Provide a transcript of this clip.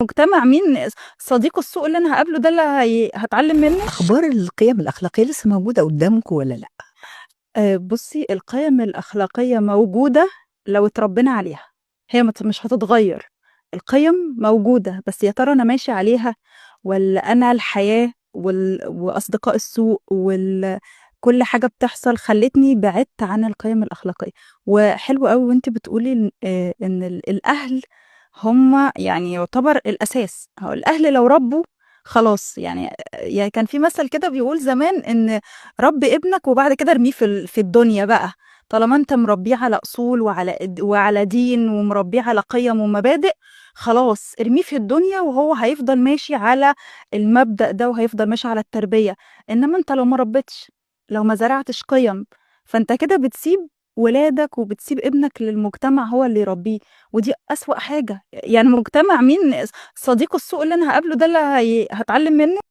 مجتمع مين صديق السوء اللي أنا هاقابله ده اللي هاتعلّم منّه؟ أخبار القيم الأخلاقية لسه موجودة قدّامكم والّا لأ؟ بُصّي، القِيَم الأخلاقية موجودة لو اتربّينا عليها، هي مش هتتغيّر، القِيَم موجودة، بس يا ترى أنا ماشي عليها والّا أنا الحياة وأصدقاء السوء كل حاجة بتحصل خلّتني بعدت عن القِيَم الأخلاقية، وحلو أوي وأنتِ بتقولي إن الأهل هم يعني يُعتبر الأساس، أهو الأهل لو ربّوا خلاص يعني كان في مثل كده بيقول زمان إن ربّي ابنك وبعد كده ارميه في الدنيا بقى، طالما أنت مربّيه على أصول وعلى دين ومربّيه على قِيَم ومبادئ، خلاص ارميه في الدنيا وهو هيفضل ماشي على المبدأ ده وهيفضل ماشي على التربية، إنّما أنت لو ما ربّيتش، لو ما زرعتش قِيَم، فأنت كده بتسيب ولادك وبتسيب ابنك للمجتمع هو اللي يربّيه، ودي أسوأ حاجة، يعني مجتمع مين صديق السوء اللي أنا هاقابله ده اللي هاتعلّم منّه؟